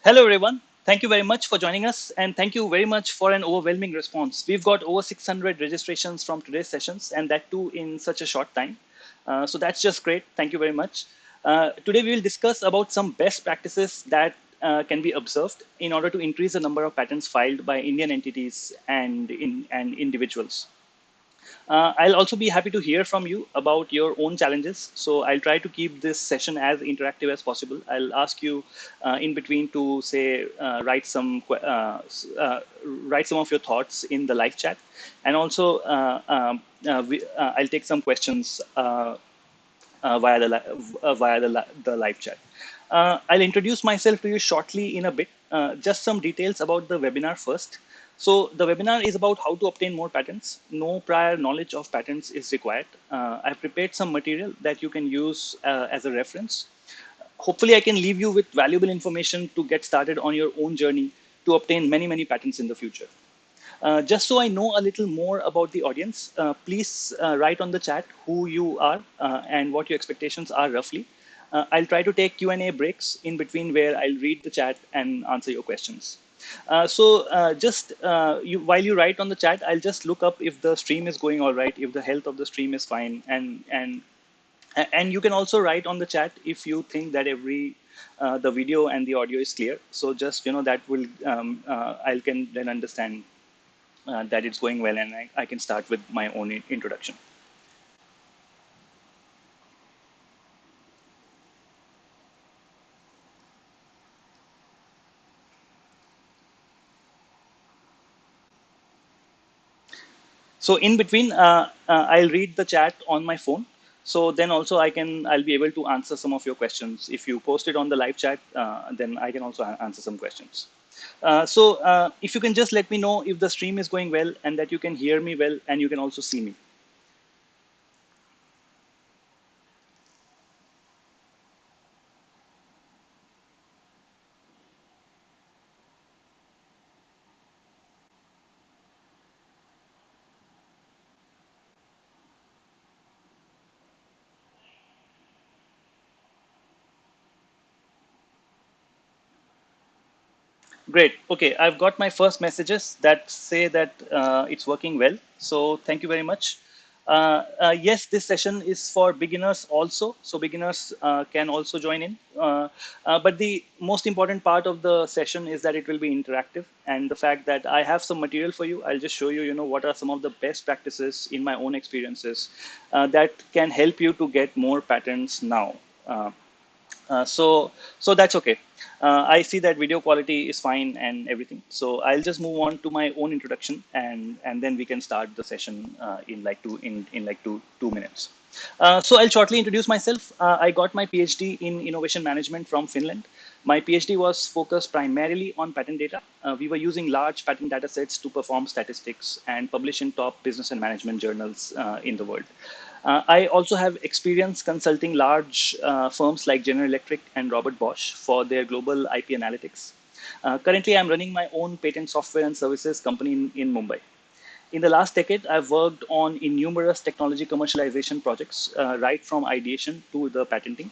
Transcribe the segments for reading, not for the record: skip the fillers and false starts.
Hello, everyone. Thank you very much for joining us, and thank you very much for an overwhelming response. We've got over 600 registrations from today's sessions, and that too in such a short time. So that's just great. Thank you very much. Today, we will discuss about some best practices that can be observed in order to increase the number of patents filed by Indian entities and individuals. I'll also be happy to hear from you about your own challenges. So I'll try to keep this session as interactive as possible. I'll ask you in between to say write some of your thoughts in the live chat, and also I'll take some questions via the live chat. I'll introduce myself to you shortly in a bit. Just some details about the webinar first. So the webinar is about how to obtain more patents. No prior knowledge of patents is required. I've prepared some material that you can use as a reference. Hopefully, I can leave you with valuable information to get started on your own journey to obtain many, many patents in the future. Just so I know a little more about the audience, please write on the chat who you are and what your expectations are roughly. I'll try to take Q&A breaks in between where I'll read the chat and answer your questions. While you write on the chat, I'll just look up if the stream is going all right, if the health of the stream is fine, and you can also write on the chat if you think that the video and the audio is clear. So just that will I can then understand that it's going well, and I can start with my own introduction. So in between, I'll read the chat on my phone. So then also I'll be able to answer some of your questions. If you post it on the live chat, then I can also answer some questions. If you can just let me know if the stream is going well and that you can hear me well and you can also see me. Great. Okay, I've got my first messages that say that it's working well. So thank you very much. Yes, this session is for beginners also. So beginners can also join in. But the most important part of the session is that it will be interactive, and the fact that I have some material for you. I'll just show you, what are some of the best practices in my own experiences that can help you to get more patents now. So that's okay. I see that video quality is fine and everything. So I'll just move on to my own introduction, and then we can start the session in like two minutes. So I'll shortly introduce myself. I got my PhD in innovation management from Finland. My PhD was focused primarily on patent data. We were using large patent data sets to perform statistics and publish in top business and management journals in the world. I also have experience consulting large firms like General Electric and Robert Bosch for their global IP analytics. Currently, I'm running my own patent software and services company in Mumbai. In the last decade, I've worked on numerous technology commercialization projects, right from ideation to the patenting.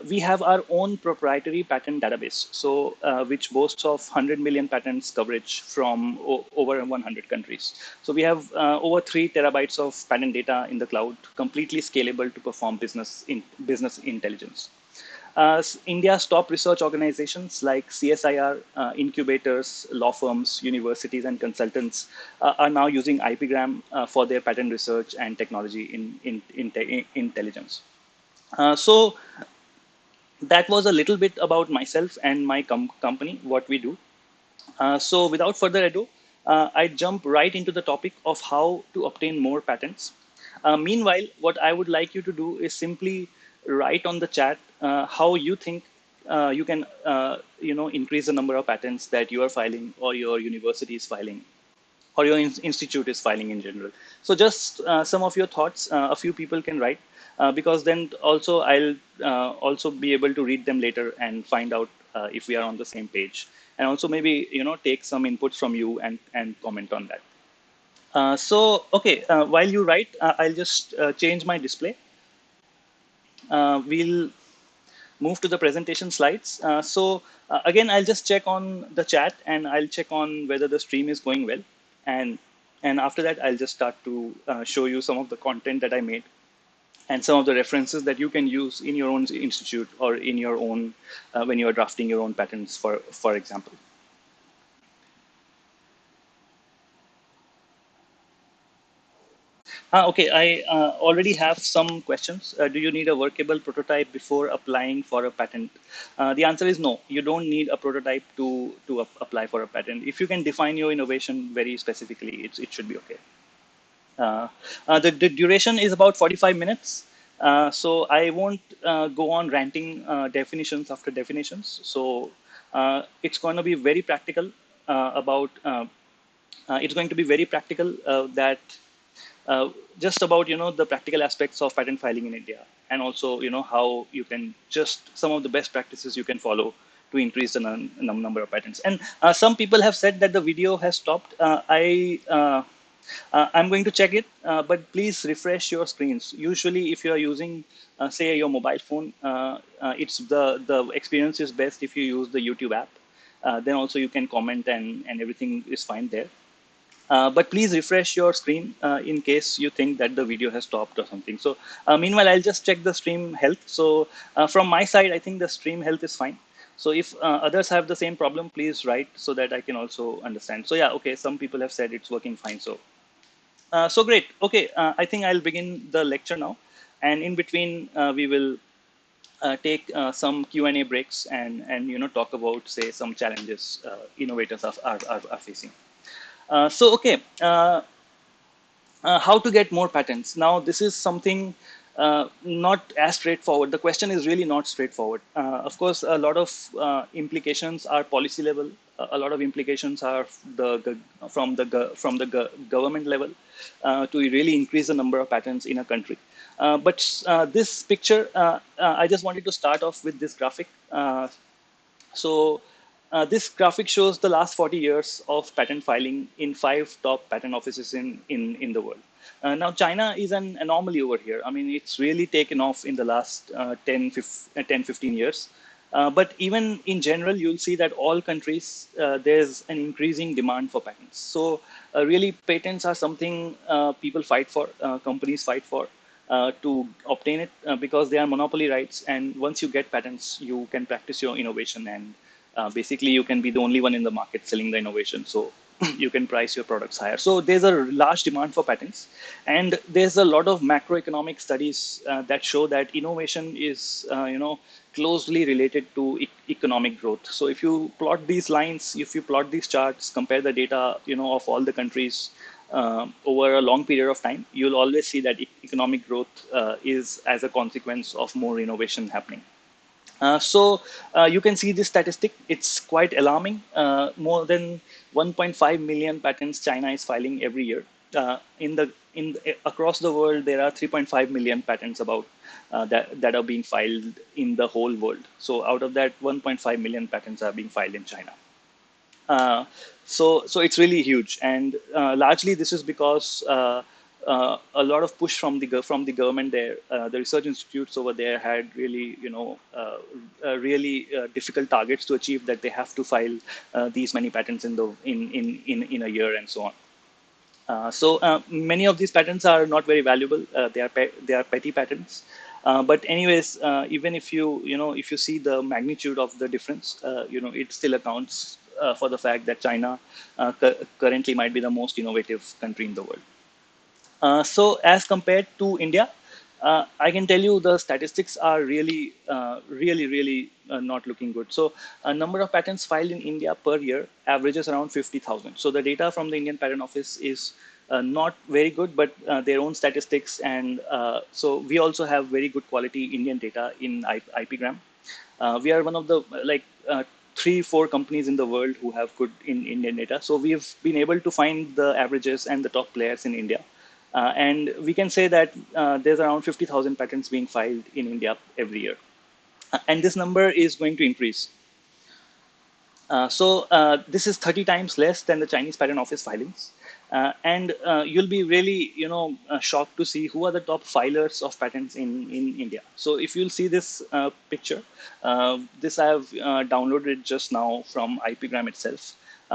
We have our own proprietary patent database, so which boasts of 100 million patents coverage from over 100 countries. So we have over 3 terabytes of patent data in the cloud, completely scalable to perform business intelligence. India's top research organizations like CSIR, incubators, law firms, universities, and consultants are now using IPgram for their patent research and technology intelligence. So that was a little bit about myself and my company, what we do. So without further ado, I jump right into the topic of how to obtain more patents. Meanwhile, what I would like you to do is simply write on the chat how you think you can increase the number of patents that you are filing or your university is filing or your institute is filing in general. So just some of your thoughts, a few people can write, because then also I'll also be able to read them later and find out if we are on the same page, and also maybe take some inputs from you and comment on that. While you write, I'll just change my display. We'll move to the presentation slides. Again, I'll just check on the chat and I'll check on whether the stream is going well. And, and after that, I'll just start to show you some of the content that I made and some of the references that you can use in your own institute or in your own, when you're drafting your own patents, for example. Okay, I already have some questions. Do you need a workable prototype before applying for a patent? The answer is no. You don't need a prototype to apply for a patent. If you can define your innovation very specifically, it should be okay. The duration is about 45 minutes. So I won't go on ranting definitions after definitions. So it's going to be very practical about, it's going to be very practical that just about the practical aspects of patent filing in India, and also how you can just some of the best practices you can follow to increase the number of patents. And some people have said that the video has stopped. I'm going to check it, but please refresh your screens. Usually, if you are using, say, your mobile phone, it's the experience is best if you use the YouTube app. Then also you can comment and everything is fine there. But please refresh your screen in case you think that the video has stopped or something. So meanwhile, I'll just check the stream health. So from my side, I think the stream health is fine. So if others have the same problem, please write so that I can also understand. So yeah, okay, some people have said it's working fine. So great. Okay, I think I'll begin the lecture now. And in between, we will take some Q&A breaks and talk about, say, some challenges innovators are facing. Okay, how to get more patents? Now, this is something not as straightforward. The question is really not straightforward. Of course, a lot of implications are policy level. A lot of implications are from the government level to really increase the number of patents in a country. But this picture, I just wanted to start off with this graphic. This graphic shows the last 40 years of patent filing in 5 top patent offices in the world. Now, China is an anomaly over here. I mean, it's really taken off in the last 10, 15 years. But even in general, you'll see that all countries, there's an increasing demand for patents. So really, patents are something people fight for, companies fight for. To obtain it because they are monopoly rights, and once you get patents, you can practice your innovation, and basically you can be the only one in the market selling the innovation. So you can price your products higher. So there's a large demand for patents, and there's a lot of macroeconomic studies that show that innovation is closely related to economic growth. So if you plot these lines, if you plot these charts, compare the data of all the countries over a long period of time, you'll always see that economic growth is as a consequence of more innovation happening. You can see this statistic. It's quite alarming. More than 1.5 million patents China is filing every year. Across the world, there are 3.5 million patents that are being filed in the whole world. So out of that, 1.5 million patents are being filed in China. So it's really huge, and largely this is because a lot of push from the government there. The research institutes over there had really really difficult targets to achieve, that they have to file these many patents in a year and so on. Many of these patents are not very valuable. They are petty patents. But anyways, even if if you see the magnitude of the difference, it still accounts for the fact that China currently might be the most innovative country in the world. So as compared to India, I can tell you the statistics are really, really not looking good. So a number of patents filed in India per year averages around 50,000. So the data from the Indian Patent Office is not very good, but their own statistics. And so we also have very good quality Indian data in IPgram. We are one of the 3-4 companies in the world who have good Indian data. So we've been able to find the averages and the top players in India. And we can say that there's around 50,000 patents being filed in India every year. And this number is going to increase. This is 30 times less than the Chinese Patent Office filings. And you'll be really, shocked to see who are the top filers of patents in India. So if you'll see this picture, this I have downloaded just now from IPgram itself.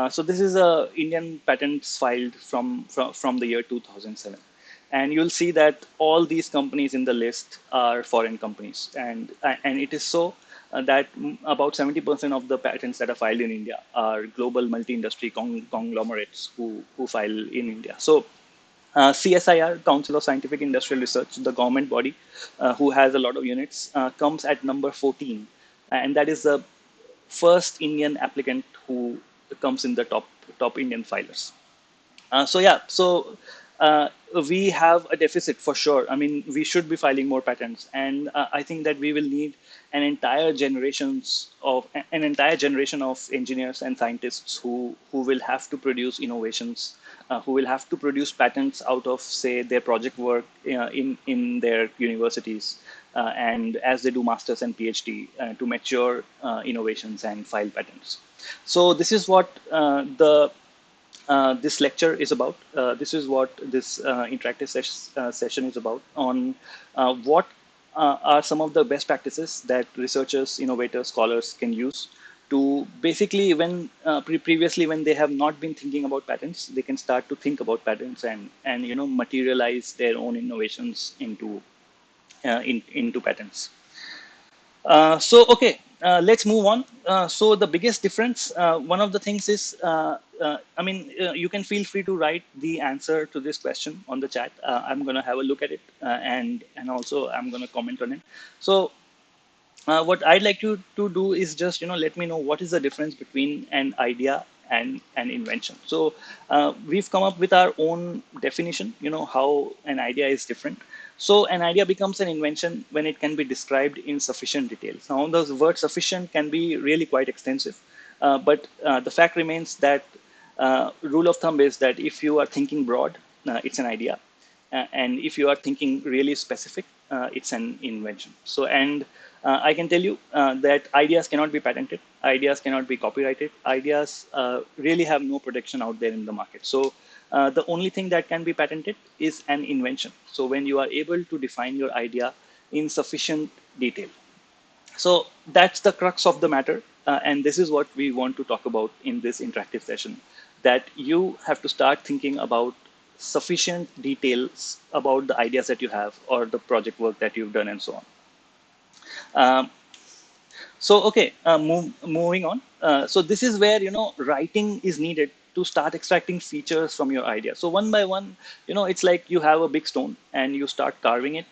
So this is Indian patents filed from the year 2007. And you'll see that all these companies in the list are foreign companies, and it is so that about 70% of the patents that are filed in India are global multi-industry conglomerates who file in India. So CSIR, Council of Scientific Industrial Research, the government body who has a lot of units, comes at number 14, and that is the first Indian applicant who comes in the top Indian filers. So yeah, so we have a deficit for sure. I mean, we should be filing more patents, and I think that we will need an entire generation of engineers and scientists who will have to produce innovations, who will have to produce patents out of, say, their project work in their universities, and as they do masters and PhD to mature innovations and file patents. So this is what this lecture is about. This is what this interactive session is about, on what are some of the best practices that researchers, innovators, scholars can use to basically, when previously when they have not been thinking about patents, they can start to think about patents and materialize their own innovations into patents. Let's move on. So the biggest difference, one of the things is, you can feel free to write the answer to this question on the chat. I'm going to have a look at it, and also I'm going to comment on it. So what I'd like you to do is just let me know what is the difference between an idea and an invention. So we've come up with our own definition, how an idea is different. So an idea becomes an invention when it can be described in sufficient detail. Now the word sufficient can be really quite extensive, but the fact remains that rule of thumb is that if you are thinking broad, it's an idea, and if you are thinking really specific, it's an invention. So, and I can tell you that ideas cannot be patented, ideas cannot be copyrighted, ideas really have no protection out there in the market. So the only thing that can be patented is an invention. So when you are able to define your idea in sufficient detail. So that's the crux of the matter. And this is what we want to talk about in this interactive session, that you have to start thinking about sufficient details about the ideas that you have or the project work that you've done and so on. Moving on. So this is where, writing is needed to start extracting features from your idea. So one by one, it's like you have a big stone and you start carving it.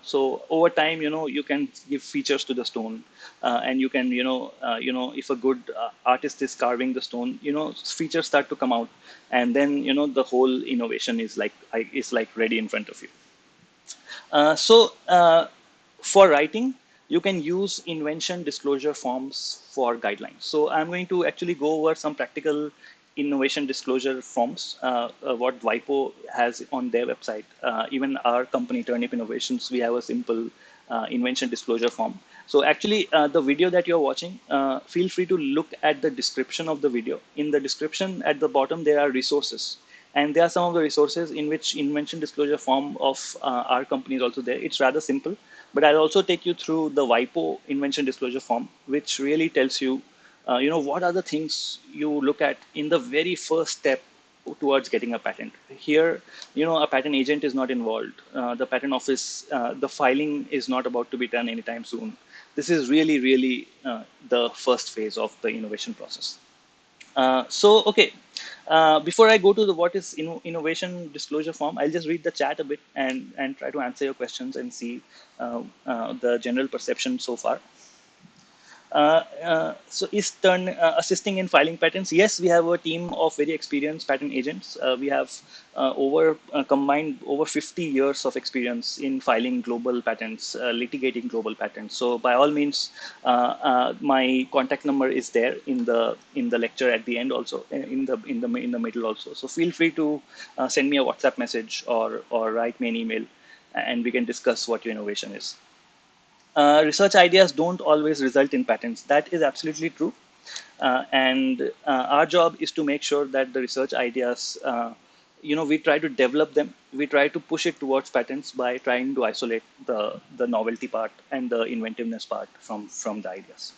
So over time, you can give features to the stone, and you can, if a good artist is carving the stone, features start to come out, and then, the whole innovation is like ready in front of you. For writing, you can use invention disclosure forms for guidelines. So I'm going to actually go over some practical innovation disclosure forms, what WIPO has on their website. Even our company, Turnip Innovations, we have a simple invention disclosure form. So actually, the video that you're watching, feel free to look at the description of the video. In the description at the bottom, there are resources. And there are some of the resources in which invention disclosure form of our company is also there. It's rather simple, but I'll also take you through the WIPO invention disclosure form, which really tells you, what are the things you look at in the very first step towards getting a patent. Here, a patent agent is not involved. The patent office, the filing is not about to be done anytime soon. This is really, really the first phase of the innovation process. Before I go to what is innovation disclosure form, I'll just read the chat a bit and try to answer your questions and see the general perception so far. So is assisting in filing patents? Yes, we have a team of very experienced patent agents. We have combined over 50 years of experience in filing global patents, litigating global patents. So by all means, my contact number is there in the lecture at the end, also in the middle also. So feel free to send me a WhatsApp message or write me an email, and we can discuss what your innovation is. Research ideas don't always result in patents. That is absolutely true. And our job is to make sure that the research ideas we try to develop them. We try to push it towards patents by trying to isolate the novelty part and the inventiveness part from the ideas.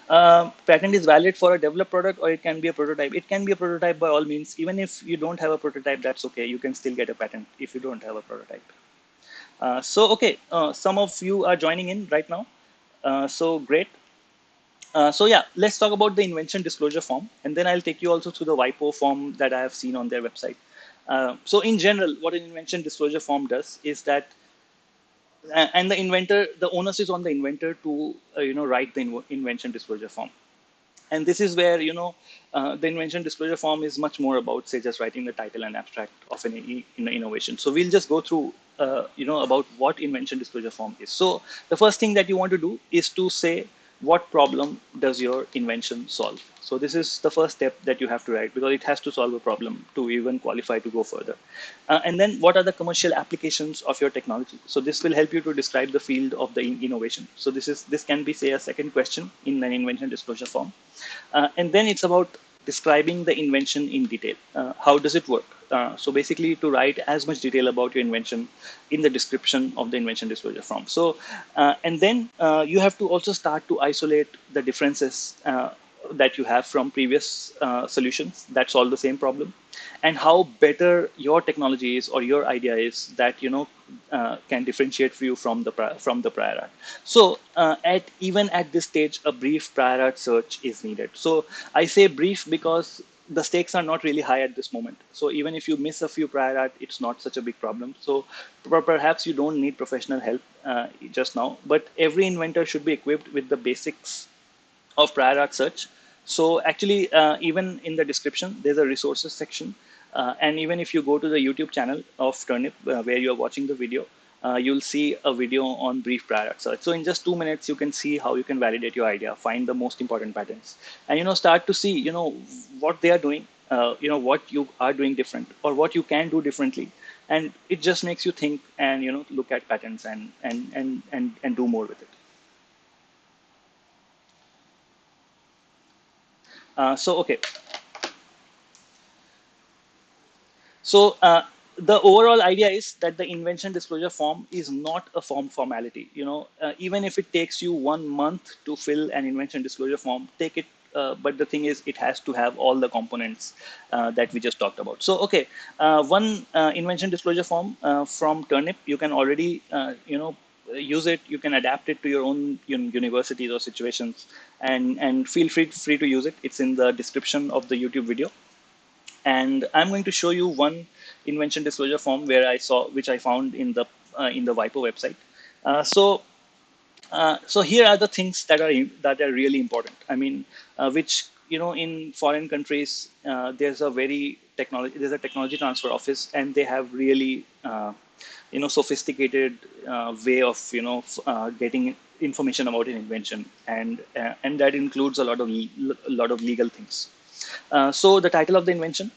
Patent is valid for a developed product, or it can be a prototype. It can be a prototype by all means. Even if you don't have a prototype, that's okay. You can still get a patent if you don't have a prototype. Okay, some of you are joining in right now. So great. So yeah, let's talk about the invention disclosure form, and then I'll take you also through the WIPO form that I have seen on their website. So in general, what an invention disclosure form does is that, and the onus is on the inventor to write the invention disclosure form. And this is where the invention disclosure form is much more about, say, just writing the title and abstract of an innovation. So we'll just go through about what invention disclosure form is. So the first thing that you want to do is to say, what problem does your invention solve? So this is the first step that you have to write, because it has to solve a problem to even qualify to go further. And then, what are the commercial applications of your technology? So this will help you to describe the field of the innovation. So this can be, say, a second question in an invention disclosure form. And then it's about describing the invention in detail. How does it work? So basically, to write as much detail about your invention in the description of the invention disclosure form. So, and then you have to also start to isolate the differences that you have from previous solutions that solve the same problem, and how better your technology is, or your idea is, that can differentiate for you from the prior art. So even at this stage, a brief prior art search is needed. So I say brief because the stakes are not really high at this moment. So even if you miss a few prior art, it's not such a big problem. So perhaps you don't need professional help just now, but every inventor should be equipped with the basics of prior art search. So actually, even in the description, there's a resources section. And even if you go to the YouTube channel of Turnip, where you're watching the video, you'll see a video on brief prior art search. So in just 2 minutes, you can see how you can validate your idea, find the most important patents, and start to see what they are doing, what you are doing different, or what you can do differently. And it just makes you think and look at patents and do more with it. Okay. So the overall idea is that the invention disclosure form is not a formality. Even if it takes you 1 month to fill an invention disclosure form, take it. But the thing is, it has to have all the components that we just talked about. So, okay, one invention disclosure form from Turnip, you can already, use it. You can adapt it to your own universities or situations, and feel free to use it. It's in the description of the YouTube video. And I'm going to show you one invention disclosure form which I found in the WIPO website. So here are the things that are really important. I mean, which in foreign countries, there's a technology transfer office, and they have really sophisticated way of getting information about an invention, and that includes a lot of legal things. So the title of the invention,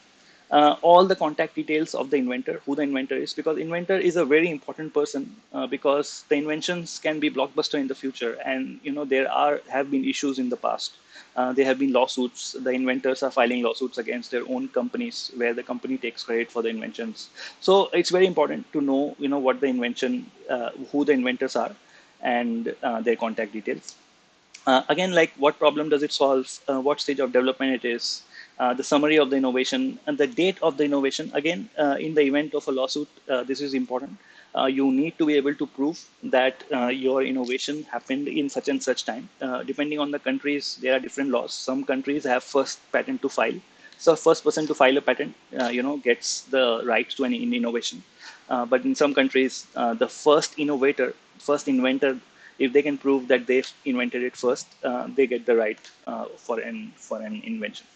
all the contact details of the inventor, who the inventor is, because inventor is a very important person, because the inventions can be blockbuster in the future, and there have been issues in the past. There have been lawsuits. The inventors are filing lawsuits against their own companies, where the company takes credit for the inventions. So it's very important to know what the invention, who the inventors are, and their contact details. Again, like, what problem does it solve, what stage of development it is, the summary of the innovation, and the date of the innovation. Again, in the event of a lawsuit, this is important. You need to be able to prove that your innovation happened in such and such time. Depending on the countries, there are different laws. Some countries have first patent to file. So first person to file a patent, gets the rights to an innovation. But in some countries, the first inventor, if they can prove that they invented it first, they get the right for an invention.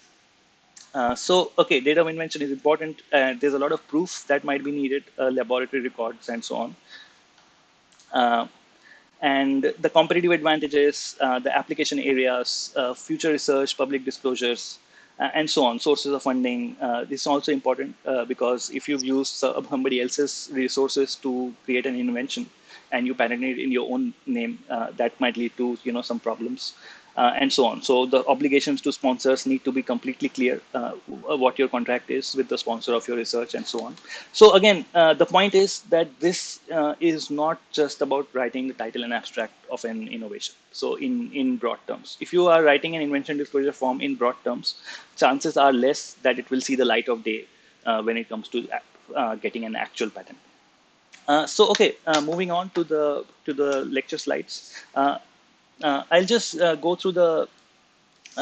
Okay, date of invention is important. There's a lot of proof that might be needed, laboratory records, and so on. And the competitive advantages, the application areas, future research, public disclosures, and so on, sources of funding. This is also important because if you've used somebody else's resources to create an invention and you patent it in your own name, that might lead to some problems. and so on. So the obligations to sponsors need to be completely clear, what your contract is with the sponsor of your research and so on. So again, the point is that this is not just about writing the title and abstract of an innovation. So in broad terms, if you are writing an invention disclosure form in broad terms, chances are less that it will see the light of day when it comes to getting an actual patent. So okay, moving on to the lecture slides. I'll just go through the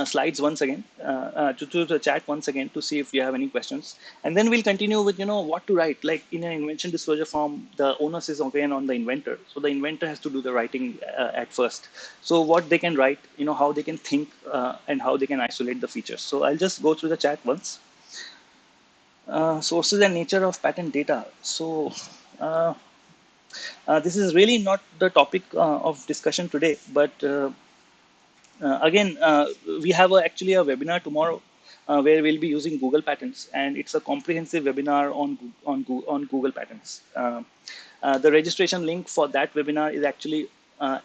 slides once again, to the chat once again to see if you have any questions, and then we'll continue with what to write. Like in an invention disclosure form, the onus is again on the inventor, so the inventor has to do the writing at first. So what they can write, how they can think, and how they can isolate the features. So I'll just go through the chat once. Sources and nature of patent data. So uh, this is really not the topic of discussion today, but again, we have actually a webinar tomorrow where we'll be using Google Patents, and it's a comprehensive webinar on Google Patents. The registration link for that webinar is actually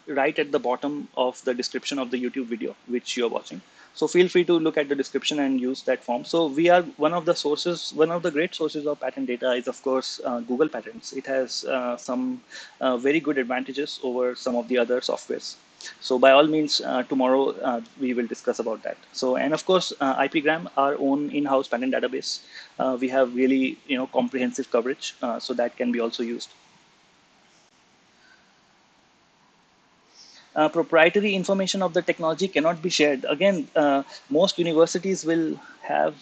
right at the bottom of the description of the YouTube video which you're watching. So feel free to look at the description and use that form. So we are one of the great sources of patent data is of course Google Patents. It has some very good advantages over some of the other softwares. So by all means, tomorrow we will discuss about that. So, and of course, IPgram, our own in-house patent database, we have really comprehensive coverage, so that can be also used. Proprietary information of the technology cannot be shared. Again, most universities will have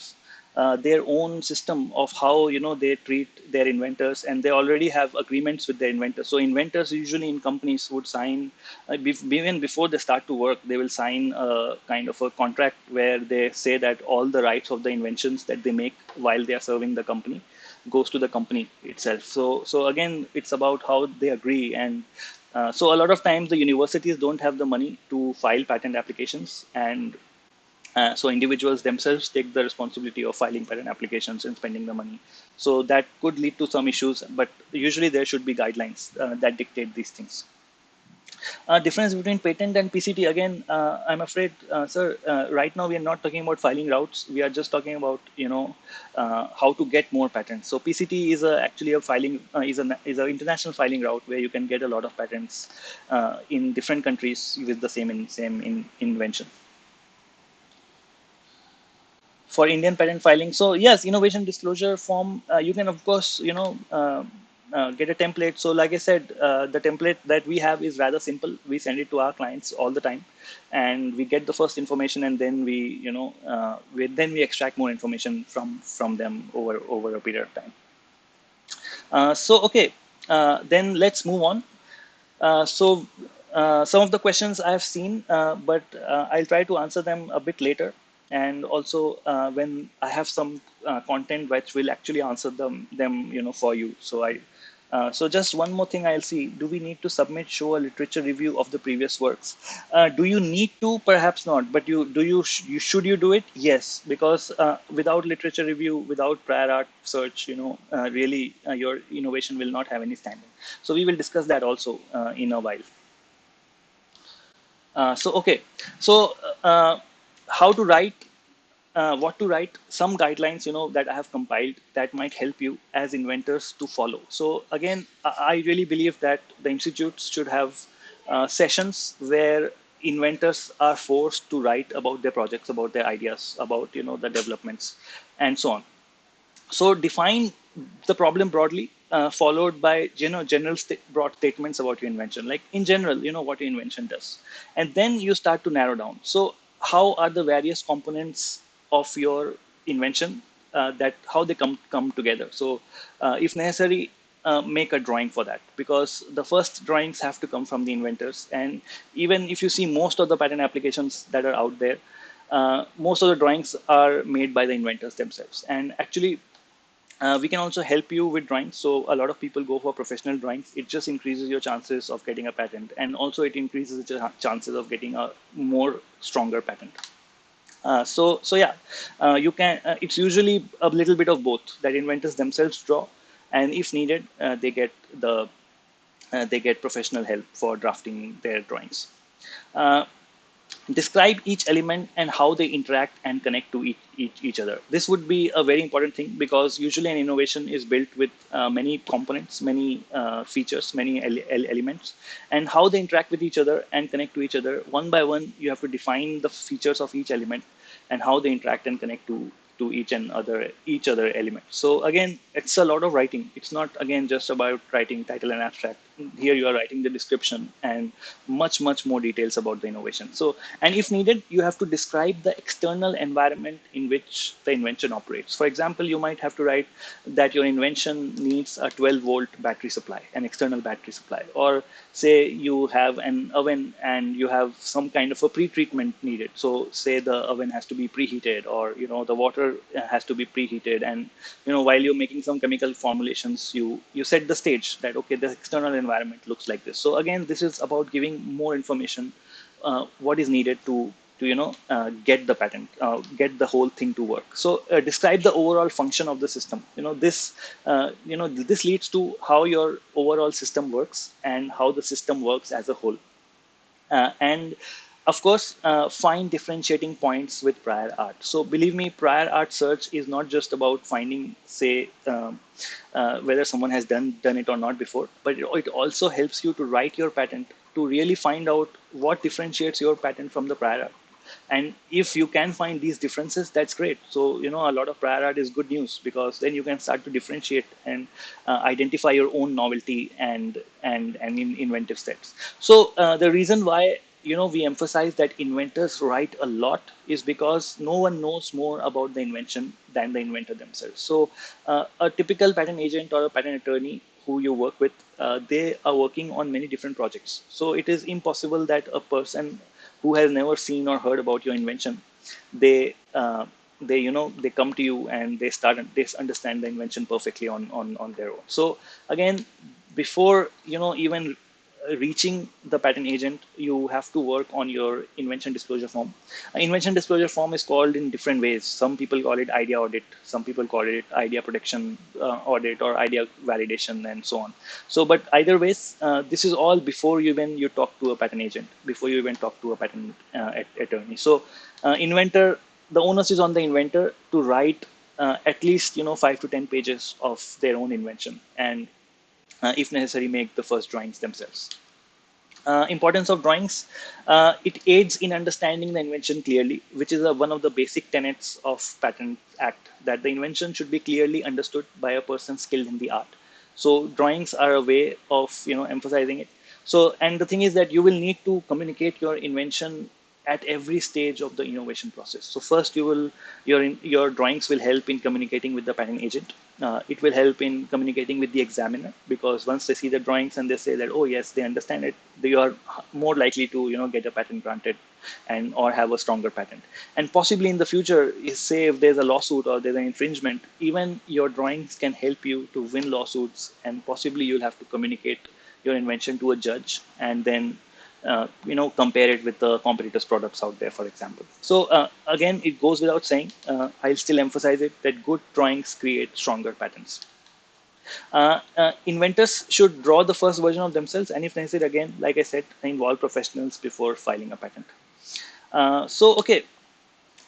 their own system of how they treat their inventors, and they already have agreements with their inventors. So inventors usually in companies would sign even before they start to work. They will sign a kind of a contract where they say that all the rights of the inventions that they make while they are serving the company goes to the company itself. So again, it's about how they agree. And so a lot of times the universities don't have the money to file patent applications, and so individuals themselves take the responsibility of filing patent applications and spending the money. So that could lead to some issues, but usually there should be guidelines that dictate these things. Difference between patent and PCT, again, I'm afraid, sir, right now we are not talking about filing routes. We are just talking about how to get more patents. So PCT is actually a filing is an international filing route where you can get a lot of patents in different countries with the same invention. For Indian patent filing. So yes, innovation disclosure form, you can of course, get a template. So like I said, the template that we have is rather simple. We send it to our clients all the time, and we get the first information, and then we extract more information from them over a period of time. So okay, then let's move on. Some of the questions I have seen, but I'll try to answer them a bit later. And also when I have some content which will actually answer them for you. So just one more thing I'll see. Do we need to show a literature review of the previous works? Do you need to? Perhaps not. But should you do it? Yes, because without literature review, without prior art search, really your innovation will not have any standing. So we will discuss that also in a while. Okay. So how to write, what to write, some guidelines, that I have compiled that might help you as inventors to follow. So again, I really believe that the institutes should have sessions where inventors are forced to write about their projects, about their ideas, about, the developments and so on. So define the problem broadly, followed by general broad statements about your invention. Like in general, what your invention does, and then you start to narrow down. So how are the various components of your invention, that how they come together. So if necessary, make a drawing for that, because the first drawings have to come from the inventors. And even if you see most of the patent applications that are out there, most of the drawings are made by the inventors themselves. And actually, we can also help you with drawings. So a lot of people go for professional drawings. It just increases your chances of getting a patent, and also it increases the chances of getting a more stronger patent. So yeah, you can. It's usually a little bit of both that inventors themselves draw, and if needed, they get professional help for drafting their drawings. Describe each element and how they interact and connect to each other. This would be a very important thing because usually an innovation is built with many components, many features, many elements, and how they interact with each other and connect to each other. One by one, you have to define the features of each element and how they interact and connect to each other element. So again, it's a lot of writing. It's not again just about writing title and abstract. Here you are writing the description and much more details about the innovation. So, and if needed, you have to describe the external environment in which the invention operates. For example, you might have to write that your invention needs a 12-volt battery supply, an external battery supply, or say you have an oven and you have some kind of a pre-treatment needed. So say the oven has to be preheated, or the water has to be preheated, and while you're making some chemical formulations, you set the stage that okay, the external environment looks like this. So again, this is about giving more information, what is needed to get the patent, get the whole thing to work. So describe the overall function of the system. This leads to how your overall system works and how the system works as a whole. And of course, find differentiating points with prior art. So believe me, prior art search is not just about finding, say, whether someone has done it or not before, but it also helps you to write your patent to really find out what differentiates your patent from the prior art. And if you can find these differences, that's great. So a lot of prior art is good news, because then you can start to differentiate and identify your own novelty and inventive steps. So the reason why we emphasize that inventors write a lot is because no one knows more about the invention than the inventor themselves. So a typical patent agent or a patent attorney who you work with, they are working on many different projects. So it is impossible that a person who has never seen or heard about your invention, they come to you and they understand the invention perfectly on their own. So again, before even reaching the patent agent, you have to work on your invention disclosure form. Invention disclosure form is called in different ways. Some people call it idea audit, some people call it idea protection audit, or idea validation, and so on. So, but either ways, this is all before you talk to a patent agent, before you even talk to a patent attorney. So, the onus is on the inventor to write at least 5 to 10 pages of their own invention, and if necessary, make the first drawings themselves. Importance of drawings. It aids in understanding the invention clearly, which is one of the basic tenets of Patent Act, that the invention should be clearly understood by a person skilled in the art. So drawings are a way of emphasizing it. So, and the thing is that you will need to communicate your invention at every stage of the innovation process. So first, your drawings will help in communicating with the patent agent. It will help in communicating with the examiner, because once they see the drawings and they say that, oh yes, they understand it, they are more likely to get a patent granted and or have a stronger patent. And possibly in the future, say if there's a lawsuit or there's an infringement, even your drawings can help you to win lawsuits, and possibly you'll have to communicate your invention to a judge and then compare it with the competitors' products out there, for example. So again, it goes without saying, I'll still emphasize it, that good drawings create stronger patents. Inventors should draw the first version of themselves, and if necessary, again, like I said, involve professionals before filing a patent. Okay.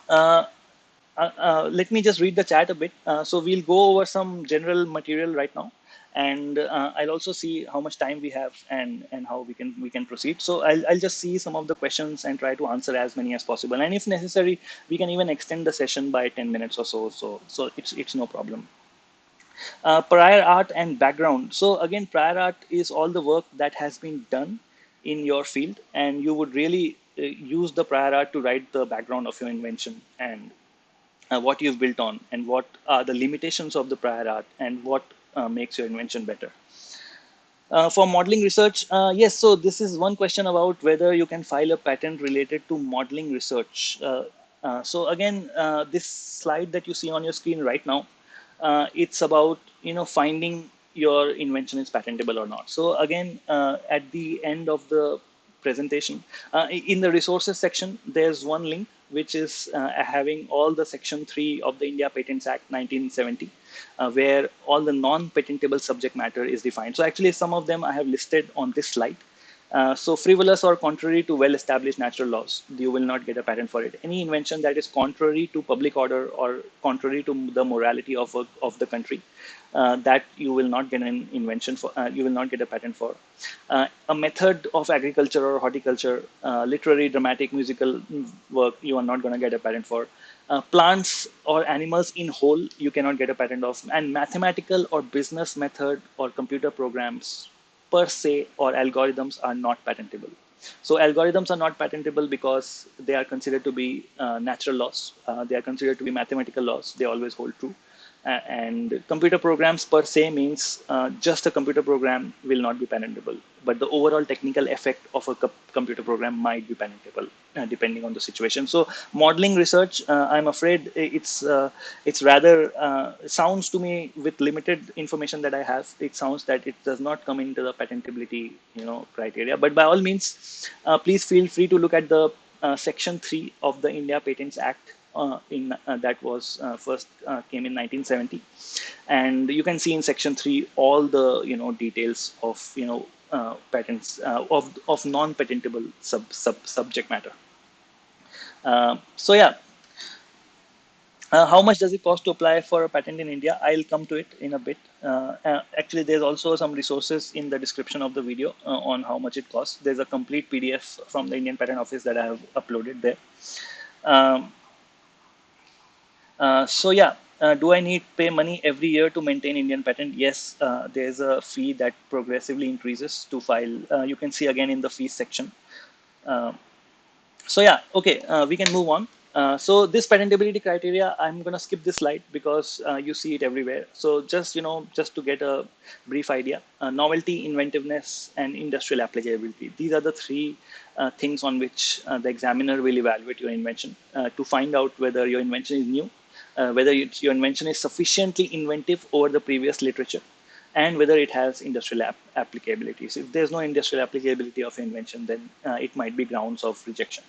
Let me just read the chat a bit. So we'll go over some general material right now, and I'll also see how much time we have and how we can proceed. So I'll just see some of the questions and try to answer as many as possible. And if necessary, we can even extend the session by 10 minutes or so. So it's no problem. Prior art and background. So again, prior art is all the work that has been done in your field, and you would really use the prior art to write the background of your invention and what you've built on, and what are the limitations of the prior art, and what makes your invention better. For modeling research, yes, so this is one question about whether you can file a patent related to modeling research. So again, this slide that you see on your screen right now, it's about finding your invention is patentable or not. So again, at the end of the presentation, in the resources section, there's one link which is having all the section 3 of the India Patents Act 1970, where all the non-patentable subject matter is defined. So actually, some of them I have listed on this slide. So frivolous or contrary to well-established natural laws, you will not get a patent for it. Any invention that is contrary to public order or contrary to the morality of the country, that you will not get an invention for. You will not get a patent for. A method of agriculture or horticulture, literary, dramatic, musical work, you are not going to get a patent for. Plants or animals in whole, you cannot get a patent of. And mathematical or business method or computer programs per se or algorithms are not patentable. So algorithms are not patentable because they are considered to be natural laws. They are considered to be mathematical laws. They always hold true. And computer programs per se means just a computer program will not be patentable, but the overall technical effect of a computer program might be patentable depending on the situation. So modeling research, I'm afraid it's rather sounds to me, with limited information that I have, it sounds that it does not come into the patentability criteria. But by all means, please feel free to look at the section 3 of the India Patents Act, that was first came in 1970, and you can see in section 3 all the details of patents of non-patentable subject matter. So yeah, how much does it cost to apply for a patent in India? I'll come to it in a bit. Actually, there's also some resources in the description of the video on how much it costs. There's a complete PDF from the Indian Patent Office that I have uploaded there. Um, so yeah, do I need pay money every year to maintain Indian patent? Yes, there's a fee that progressively increases to file. You can see again in the fees section. Uh, so yeah, okay, we can move on. So this patentability criteria, I'm gonna skip this slide because you see it everywhere. So just just to get a brief idea, novelty, inventiveness, and industrial applicability. These are the three things on which the examiner will evaluate your invention to find out whether your invention is new, whether your invention is sufficiently inventive over the previous literature, and whether it has industrial applicability. So if there's no industrial applicability of invention, then it might be grounds of rejection.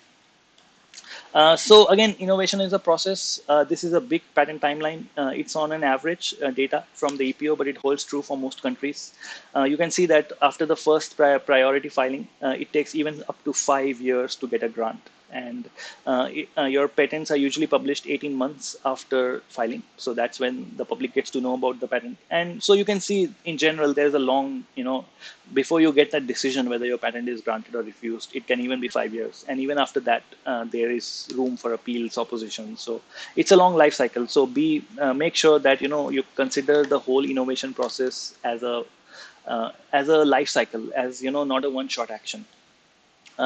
So again, innovation is a process. This is a big patent timeline. It's on an average data from the EPO, but it holds true for most countries. You can see that after the first priority filing, it takes even up to 5 years to get a grant. And your patents are usually published 18 months after filing. So that's when the public gets to know about the patent. And so you can see in general, there's a long, before you get that decision whether your patent is granted or refused, it can even be 5 years. And even after that, there is room for appeals, opposition. So it's a long life cycle. So make sure that, you consider the whole innovation process as a life cycle, as, not a one-shot action.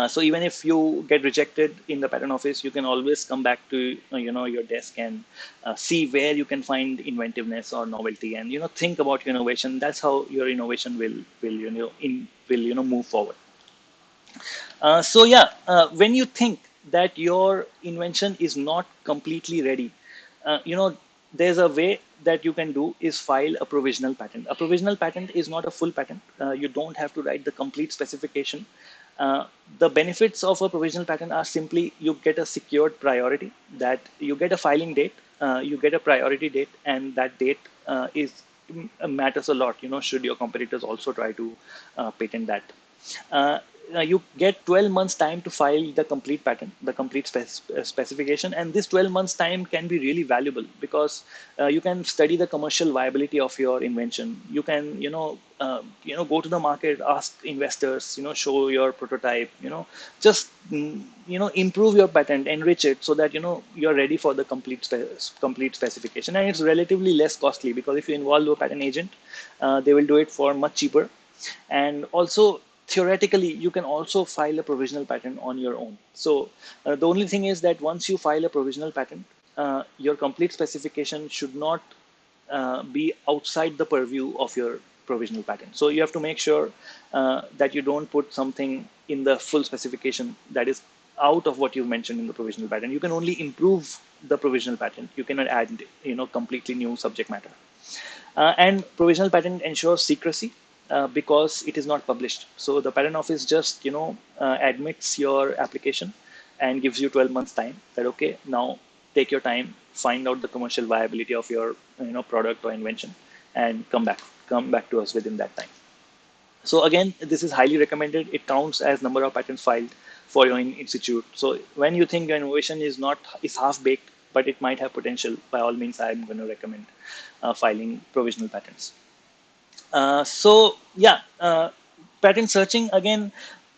So even if you get rejected in the patent office, you can always come back to your desk and see where you can find inventiveness or novelty, and think about your innovation. That's how your innovation will move forward. So yeah, when you think that your invention is not completely ready, there's a way that you can do is file a provisional patent. A provisional patent is not a full patent. You don't have to write the complete specification. The benefits of a provisional patent are simply you get a secured priority, that you get a filing date, you get a priority date, and that date matters a lot. Should your competitors also try to patent that. You get 12 months time to file the complete patent, the complete specification, and this 12 months time can be really valuable because you can study the commercial viability of your invention. You can go to the market, ask investors, show your prototype, just improve your patent, enrich it so that you're ready for the complete specification. And it's relatively less costly because if you involve a patent agent, they will do it for much cheaper. And also, theoretically, you can also file a provisional patent on your own. So the only thing is that once you file a provisional patent, your complete specification should not be outside the purview of your provisional patent. So you have to make sure that you don't put something in the full specification that is out of what you've mentioned in the provisional patent. You can only improve the provisional patent. You cannot add, completely new subject matter. And provisional patent ensures secrecy because it is not published. So the patent office just admits your application and gives you 12 months time that okay, now take your time, find out the commercial viability of your product or invention, and come back to us within that time. So again, this is highly recommended. It counts as number of patents filed for your institute. So when you think your innovation is half baked, but it might have potential, by all means, I'm going to recommend filing provisional patents. So yeah, patent searching again.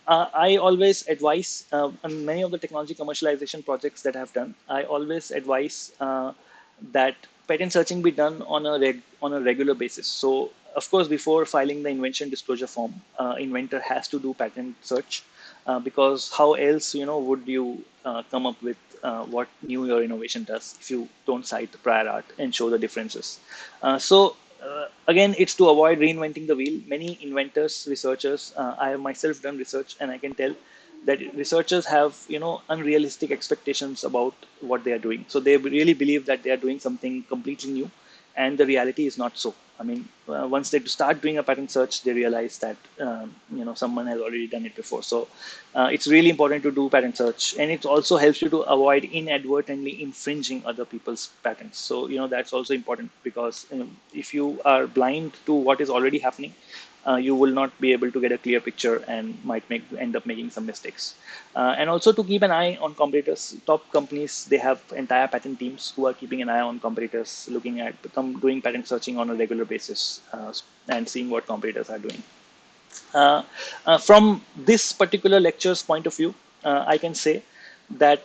I always advise on many of the technology commercialization projects that I've done. I always advise that patent searching be done on a regular basis. So of course, before filing the invention disclosure form, inventor has to do patent search because how else would you come up with what new your innovation does if you don't cite the prior art and show the differences. Again, it's to avoid reinventing the wheel. Many inventors, researchers, I have myself done research, and I can tell that researchers have unrealistic expectations about what they are doing. So they really believe that they are doing something completely new, and the reality is not so. I mean, once they start doing a pattern search, they realize that someone has already done it before. So it's really important to do pattern search, and it also helps you to avoid inadvertently infringing other people's patents. So that's also important because if you are blind to what is already happening, you will not be able to get a clear picture and might end up making some mistakes. And also to keep an eye on competitors. Top companies, they have entire patent teams who are keeping an eye on competitors, looking at doing patent searching on a regular basis, and seeing what competitors are doing. From this particular lecture's point of view, I can say that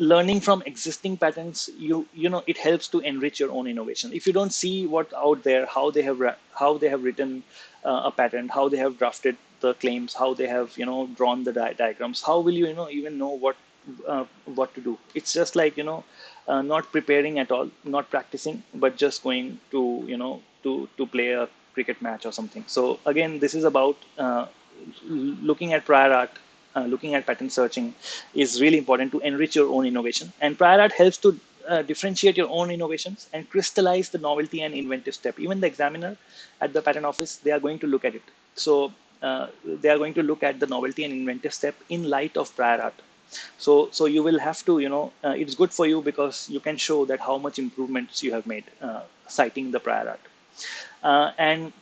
learning from existing patents, it helps to enrich your own innovation. If you don't see what out there, how they have written a patent, how they have drafted the claims, how they have drawn the diagrams, how will you even know what to do? It's just like not preparing at all, not practicing, but just going to to play a cricket match or something. So again, this is about looking at prior art, looking at patent searching is really important to enrich your own innovation. And prior art helps to differentiate your own innovations and crystallize the novelty and inventive step. Even the examiner at the patent office, they are going to look at it. So they are going to look at the novelty and inventive step in light of prior art. So you will have to it's good for you because you can show that how much improvements you have made citing the prior art. And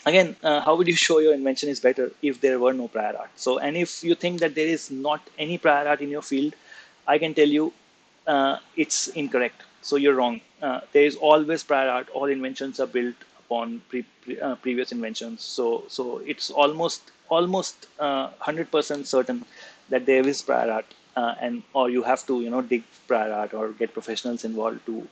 again, how would you show your invention is better if there were no prior art? So, and if you think that there is not any prior art in your field, I can tell you it's incorrect. So you're wrong. There is always prior art. All inventions are built upon previous inventions. So it's almost 100% certain that there is prior art, and or you have to dig prior art or get professionals involved to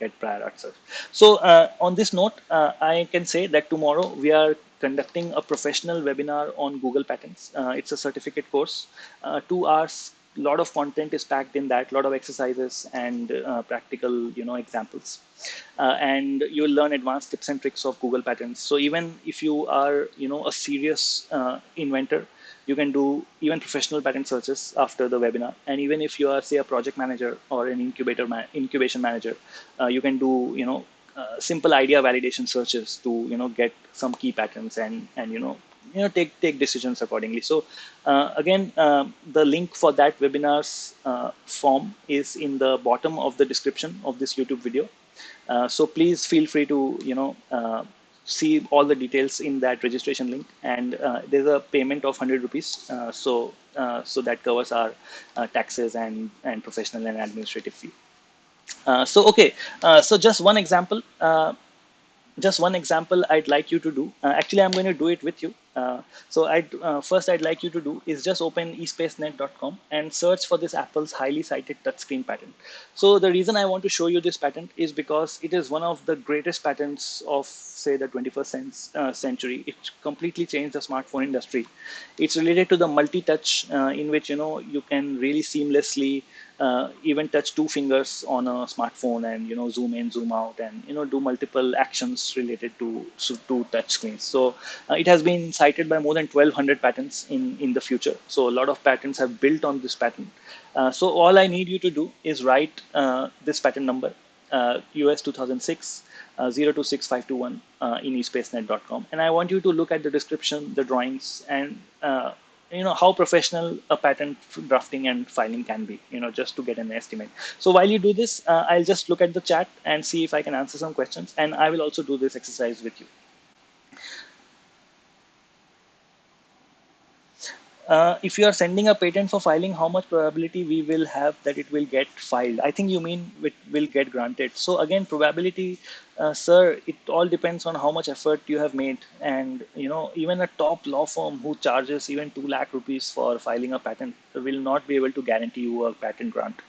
get prior art search. So on this note, I can say that tomorrow we are conducting a professional webinar on Google Patents. It's a certificate course, 2 hours. A lot of content is packed in that, a lot of exercises and practical examples, and you will learn advanced tips and tricks of Google Patents. So even if you are a serious inventor, you can do even professional patent searches after the webinar. And even if you are, say, a project manager or an incubation manager, you can do simple idea validation searches to get some key patents and take decisions accordingly. So again, the link for that webinar's form is in the bottom of the description of this YouTube video. So please feel free to see all the details in that registration link, and there's a payment of 100 rupees. So that covers our taxes and professional and administrative fee. So okay, so just one example I'd like you to do. Actually, I'm going to do it with you. So first I'd like you to do is just open espacenet.com and search for this Apple's highly cited touchscreen patent. So the reason I want to show you this patent is because it is one of the greatest patents of, say, the 21st century. It completely changed the smartphone industry. It's related to the multi-touch, in which you can really seamlessly even touch 2 fingers on a smartphone and zoom in, zoom out, and do multiple actions related to touch screens. So it has been cited by more than 1,200 patents in the future. So a lot of patents have built on this patent. So all I need you to do is write this patent number, US 2006 026521 in espacenet.com, and I want you to look at the description, the drawings, and how professional a patent drafting and filing can be, just to get an estimate. So while you do this, I'll just look at the chat and see if I can answer some questions, and I will also do this exercise with you. If you are sending a patent for filing, how much probability we will have that it will get filed? I think you mean it will get granted. So again, probability, sir, it all depends on how much effort you have made. And even a top law firm who charges even 2 lakh rupees for filing a patent will not be able to guarantee you a patent grant.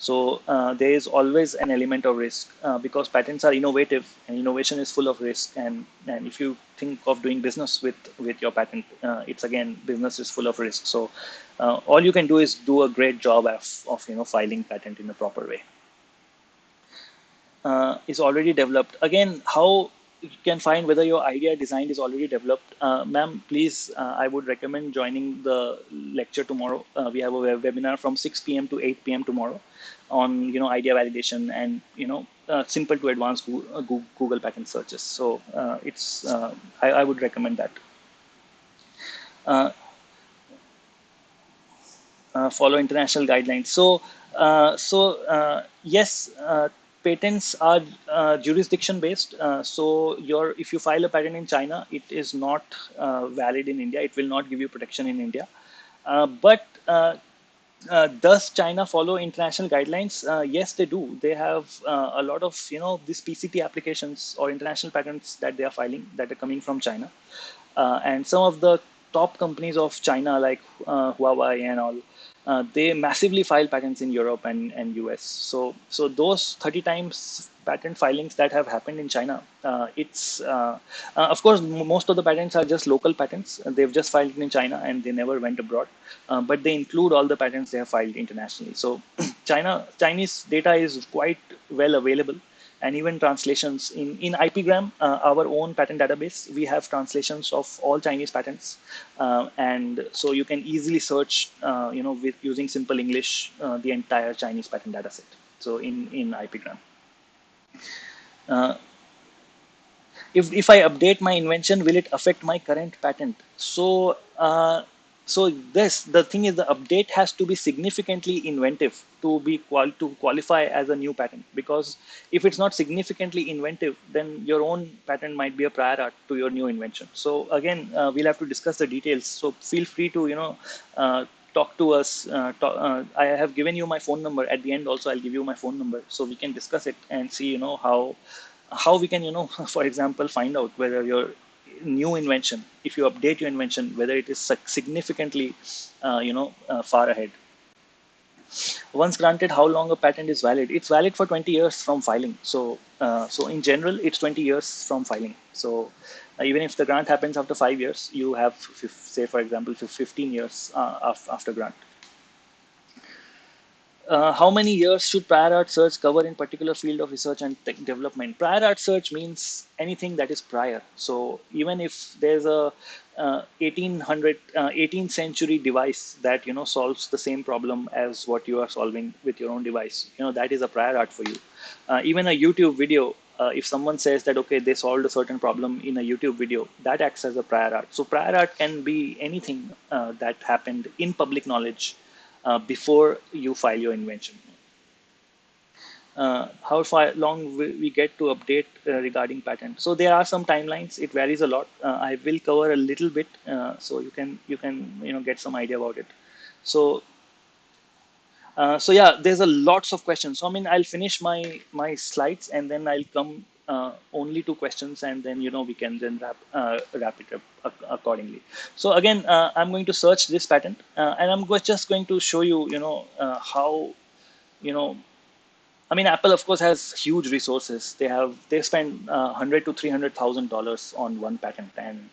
So there is always an element of risk because patents are innovative and innovation is full of risk. And if you think of doing business with your patent, it's again, business is full of risk. So all you can do is do a great job of filing patent in a proper way. Is already developed. Again, how you can find whether your idea design is already developed. Ma'am, please, I would recommend joining the lecture tomorrow. We have a webinar from 6 p.m. to 8 p.m. tomorrow on idea validation and simple to advanced Google patent searches. So I would recommend that. Uh, Follow international guidelines. Yes, patents are jurisdiction based. If you file a patent in China, it is not valid in India. It will not give you protection in India. But does China follow international guidelines? Yes, they do. They have a lot of these PCT applications or international patents that they are filing that are coming from China, and some of the top companies of China like Huawei and all. They massively file patents in Europe and US. So those 30 times patent filings that have happened in China, of course, most of the patents are just local patents. They've just filed in China and they never went abroad. But they include all the patents they have filed internationally. So Chinese data is quite well available, and even translations in IPgram, our own patent database, we have translations of all Chinese patents, and so you can easily search, with using simple English, the entire Chinese patent dataset. So in IPgram. Uh, if I update my invention, will it affect my current patent? So the thing is, the update has to be significantly inventive to to qualify as a new patent. Because if it's not significantly inventive, then your own patent might be a prior art to your new invention. So again, we'll have to discuss the details. So feel free to talk to us. I have given you my phone number at the end. Also, I'll give you my phone number so we can discuss it and see how we can, for example, find out whether your new invention, if you update your invention, whether it is significantly, far ahead. Once granted, how long a patent is valid? It's valid for 20 years from filing. So in general, it's 20 years from filing. So even if the grant happens after 5 years, you have, say, for example, 15 years after grant. How many years should prior art search cover in particular field of research and tech development? Prior art search means anything that is prior. So even if there's a 18th century device that solves the same problem as what you are solving with your own device, that is a prior art for you. Even a YouTube video, if someone says that okay, they solved a certain problem in a YouTube video, that acts as a prior art. So prior art can be anything that happened in public knowledge before you file your invention. How far long we get to update regarding patent? So there are some timelines. It varies a lot. I will cover a little bit, so you can get some idea about it. So yeah, there's a lots of questions. So I mean, I'll finish my slides and then I'll come only to questions, and then we can then wrap it up accordingly. So again, I'm going to search this patent, and I'm just going to show you how you know I mean, Apple, of course, has huge resources. They spend $100,000 to $300,000 on one patent, and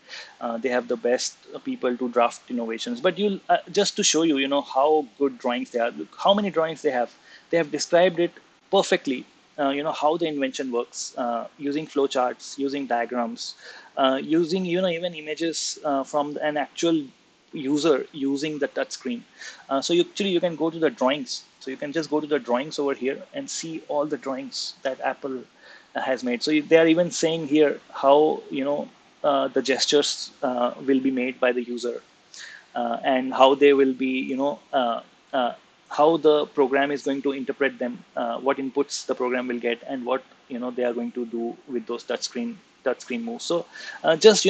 they have the best people to draft innovations. But you just to show you, how good drawings they are. Look how many drawings they have. They have described it perfectly. How the invention works, using flowcharts, using diagrams, using even images from an actual user using the touch screen. So you can go to the drawings. So you can just go to the drawings over here and see all the drawings that Apple has made. So they are even saying here how the gestures will be made by the user, and how they will be how the program is going to interpret them, what inputs the program will get, and what they are going to do with those touchscreen touch screen moves. So just,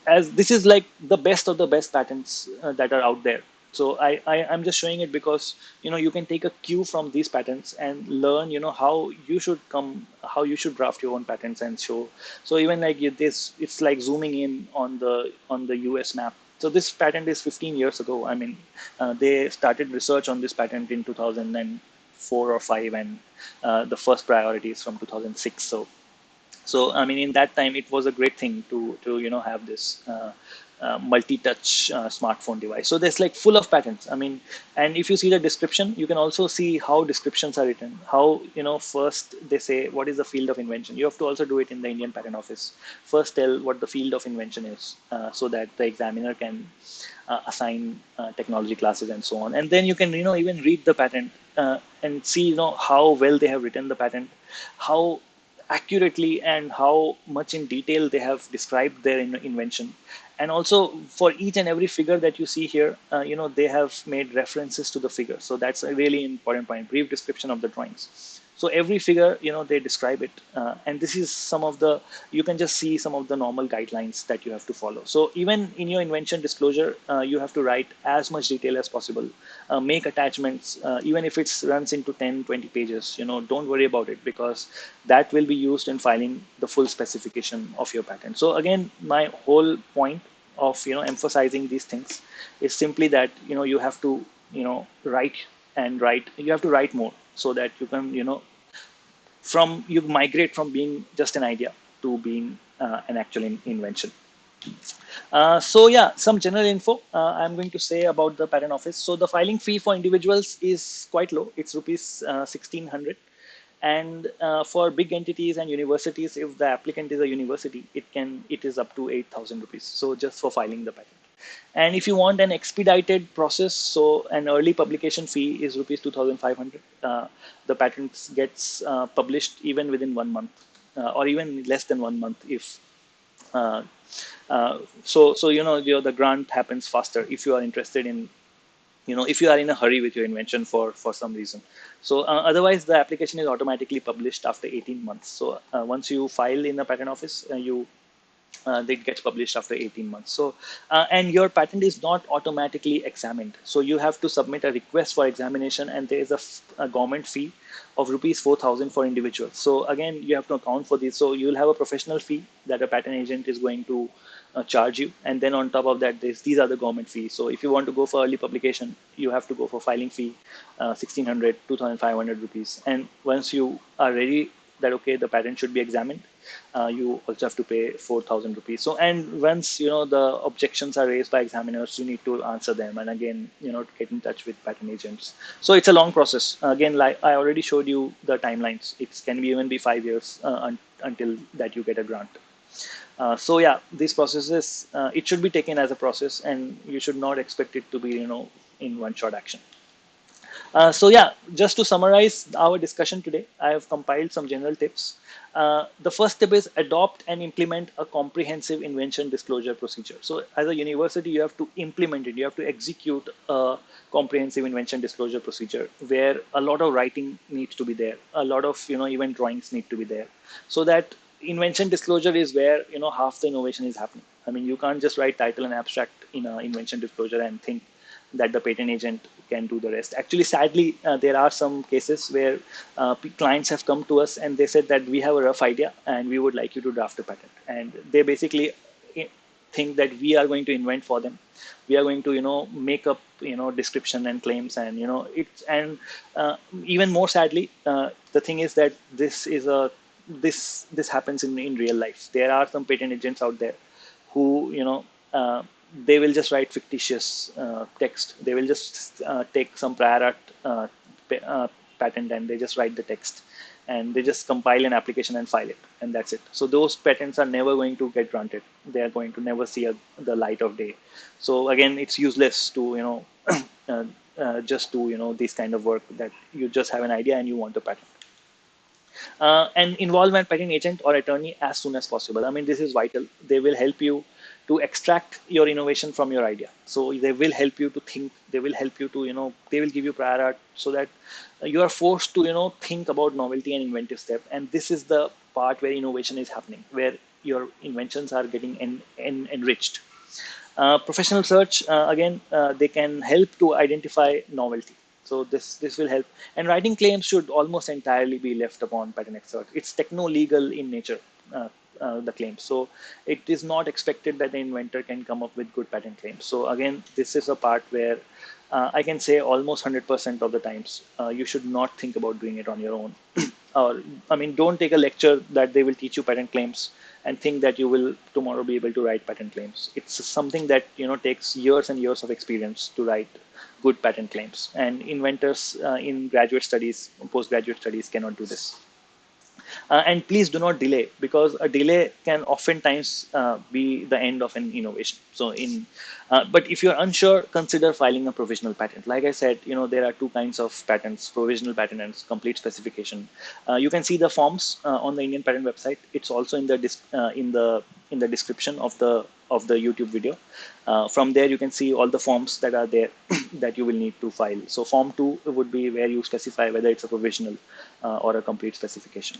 as this is like the best of the best patents that are out there. So I'm just showing it because, you can take a cue from these patents and learn, how you should draft your own patents and show. So even like this, it's like zooming in on the US map. So this patent is 15 years ago. I mean, they started research on this patent in 2004 or 5, and the first priority is from 2006. So I mean, in that time, it was a great thing to have this multi-touch smartphone device. So there's like full of patents. I mean, and if you see the description, you can also see how descriptions are written. How, first they say what is the field of invention. You have to also do it in the Indian Patent Office. First, tell what the field of invention is, so that the examiner can assign technology classes and so on. And then you can, even read the patent and see, how well they have written the patent, how accurately and how much in detail they have described their invention. And also for each and every figure that you see here, they have made references to the figure. So that's a really important point, brief description of the drawings. So every figure, they describe it. And this is some of the, you can just see some of the normal guidelines that you have to follow. So even in your invention disclosure, you have to write as much detail as possible, make attachments, even if it runs into 10, 20 pages, don't worry about it, because that will be used in filing the full specification of your patent. So again, my whole point of, emphasizing these things is simply that, you have to, write and write, you have to write more, so that you can, you migrate from being just an idea to being an actual invention. So yeah, some general info I'm going to say about the patent office. So the filing fee for individuals is quite low. It's rupees 1600. And for big entities and universities, if the applicant is a university, it is up to 8,000 rupees. So just for filing the patent. And if you want an expedited process, so an early publication fee is rupees 2,500. The patent gets published even within 1 month, or even less than 1 month if uh, so the grant happens faster if you are interested in, if you are in a hurry with your invention for some reason. So otherwise the application is automatically published after 18 months. So once you file in the patent office, that gets published after 18 months. So, and your patent is not automatically examined. So you have to submit a request for examination, and there is a government fee of rupees 4,000 for individuals. So again, you have to account for this. So you'll have a professional fee that a patent agent is going to charge you. And then on top of that, these are the government fees. So if you want to go for early publication, you have to go for filing fee, 1,600, 2,500 rupees. And once you are ready that, okay, the patent should be examined, you also have to pay 4,000 rupees. So, and once, the objections are raised by examiners, you need to answer them. And again, get in touch with patent agents. So it's a long process. Again, like I already showed you the timelines. It can even be 5 years until that you get a grant. So yeah, these processes, it should be taken as a process, and you should not expect it to be, in one shot action. So yeah, just to summarize our discussion today, I have compiled some general tips. The first tip is adopt and implement a comprehensive invention disclosure procedure. So as a university, you have to implement it. You have to execute a comprehensive invention disclosure procedure where a lot of writing needs to be there. A lot of, even drawings need to be there, so that invention disclosure is where, half the innovation is happening. I mean, you can't just write title and abstract in an invention disclosure and think that the patent agent can do the rest. Actually, sadly, there are some cases where clients have come to us and they said that we have a rough idea and we would like you to draft a patent. And they basically think that we are going to invent for them. We are going to, make up, description and claims, and, even more sadly, the thing is that this happens in real life. There are some patent agents out there who, they will just write fictitious text. They will just take some prior art patent, and they just write the text, and they just compile an application and file it, and that's it. So those patents are never going to get granted. They are going to never see the light of day. So again, it's useless to just do this kind of work that you just have an idea and you want a patent. And involve a patent agent or attorney as soon as possible. I mean, this is vital. They will help you to extract your innovation from your idea. So they will help you to think. They will help you to, they will give you prior art, so that you are forced to, think about novelty and inventive step. And this is the part where innovation is happening, where your inventions are getting enriched. Professional search, again, they can help to identify novelty. So this will help. And writing claims should almost entirely be left upon patent expert. It's techno-legal in nature, the claims. So it is not expected that the inventor can come up with good patent claims. So again, this is a part where I can say almost 100% of the times you should not think about doing it on your own. Or, I mean, don't take a lecture that they will teach you patent claims and think that you will tomorrow be able to write patent claims. It's something that takes years and years of experience to write good patent claims. And inventors in graduate studies, postgraduate studies cannot do this. And please do not delay, because a delay can oftentimes be the end of an innovation. But if you're unsure, consider filing a provisional patent. Like I said, there are two kinds of patents: provisional patent and complete specification. You can see the forms on the Indian Patent website. It's also in the description of the YouTube video. From there, you can see all the forms that are there that you will need to file. So Form 2 would be where you specify whether it's a provisional or a complete specification.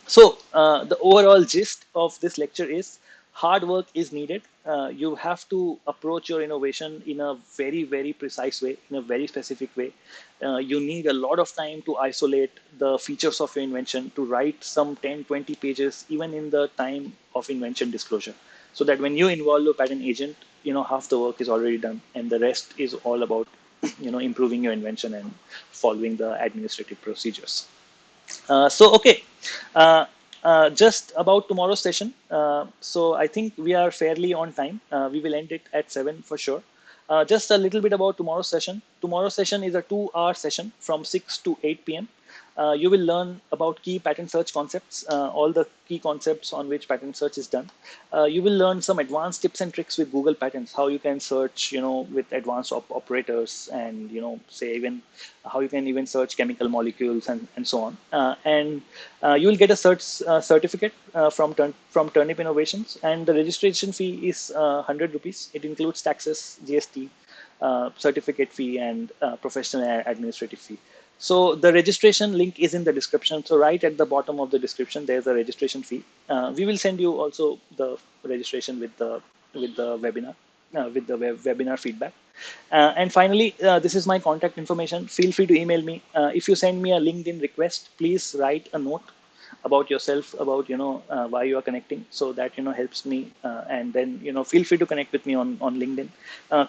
So the overall gist of this lecture is hard work is needed. You have to approach your innovation in a very, very precise way, in a very specific way. You need a lot of time to isolate the features of your invention, to write some 10, 20 pages, even in the time of invention disclosure, so that when you involve a patent agent, half the work is already done, and the rest is all about, improving your invention and following the administrative procedures. Okay, just about tomorrow's session. So I think we are fairly on time. We will end it at 7 for sure. Just a little bit about tomorrow's session. Tomorrow's session is a 2-hour session from 6 to 8 p.m. You will learn about key patent search concepts, all the key concepts on which patent search is done. You will learn some advanced tips and tricks with Google Patents, how you can search, with advanced operators, and, say even how you can even search chemical molecules and so on. And you will get a certificate from Turnip Innovations, and the registration fee is 100 rupees. It includes taxes, GST, certificate fee, and professional administrative fee. So the registration link is in the description. So right at the bottom of the description, there's a registration fee. We will send you also the registration with the webinar, with the webinar feedback. And finally, this is my contact information. Feel free to email me. If you send me a LinkedIn request, please write a note about yourself, about why you are connecting, so that helps me. And then feel free to connect with me on LinkedIn.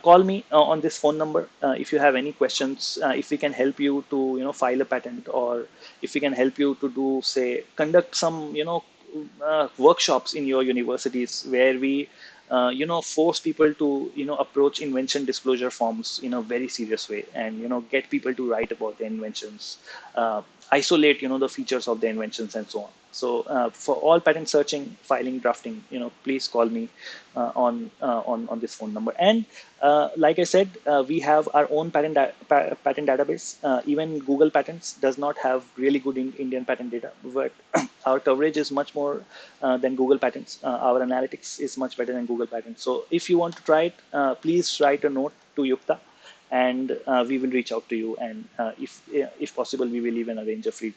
Call me on this phone number if you have any questions. If we can help you to file a patent, or if we can help you to do, say, conduct some workshops in your universities, where we force people to approach invention disclosure forms in a very serious way, and get people to write about their inventions, isolate the features of the inventions, and so on. So for all patent searching, filing, drafting, please call me on this phone number. And like I said, we have our own patent database. Even Google Patents does not have really good Indian patent data, but our coverage is much more than Google Patents. Our analytics is much better than Google Patents. So if you want to try it, please write a note to Yukta, and we will reach out to you. And if possible, we will even arrange a free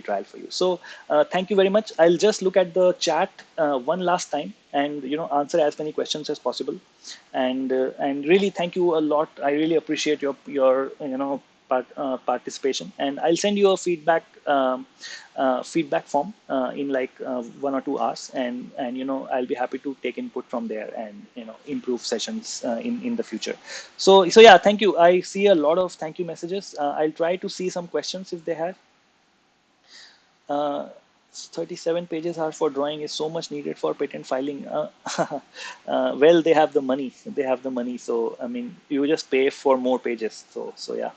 trial for you. So thank you very much. I'll just look at the chat one last time, and answer as many questions as possible. And really thank you a lot. I really appreciate your participation, and I'll send you a feedback form in like 1 or 2 hours, and I'll be happy to take input from there, and improve sessions in the future. So yeah, thank you. I see a lot of thank you messages. I'll try to see some questions if they have. 37 pages are for drawing is so much needed for patent filing. Well, they have the money. So I mean, you just pay for more pages. So yeah.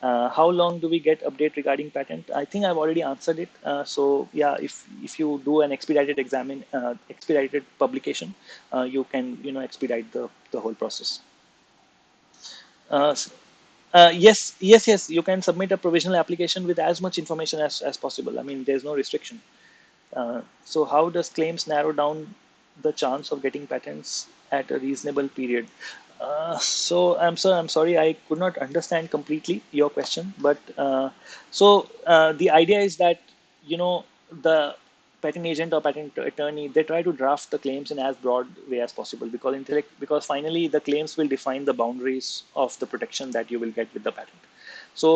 How long do we get update regarding patent? I think I've already answered it. So yeah, if you do an expedited expedited publication, you can expedite the whole process. Yes. You can submit a provisional application with as much information as possible. I mean, there's no restriction. So how does claims narrow down the chance of getting patents at a reasonable period? So I'm sorry, I could not understand completely your question, but the idea is that the patent agent or patent attorney, they try to draft the claims in as broad way as possible, because finally the claims will define the boundaries of the protection that you will get with the patent. So,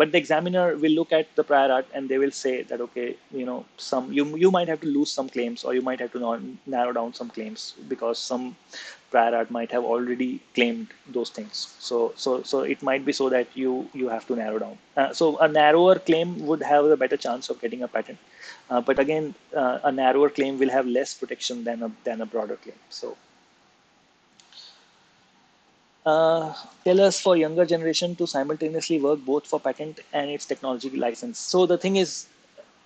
but the examiner will look at the prior art and they will say that, okay, you might have to lose some claims, or you might have to narrow down some claims, because some prior art might have already claimed those things. So it might be so that you have to narrow down. So a narrower claim would have a better chance of getting a patent, but again, a narrower claim will have less protection than a broader claim. So. Tell us for younger generation to simultaneously work both for patent and its technology license. So the thing is,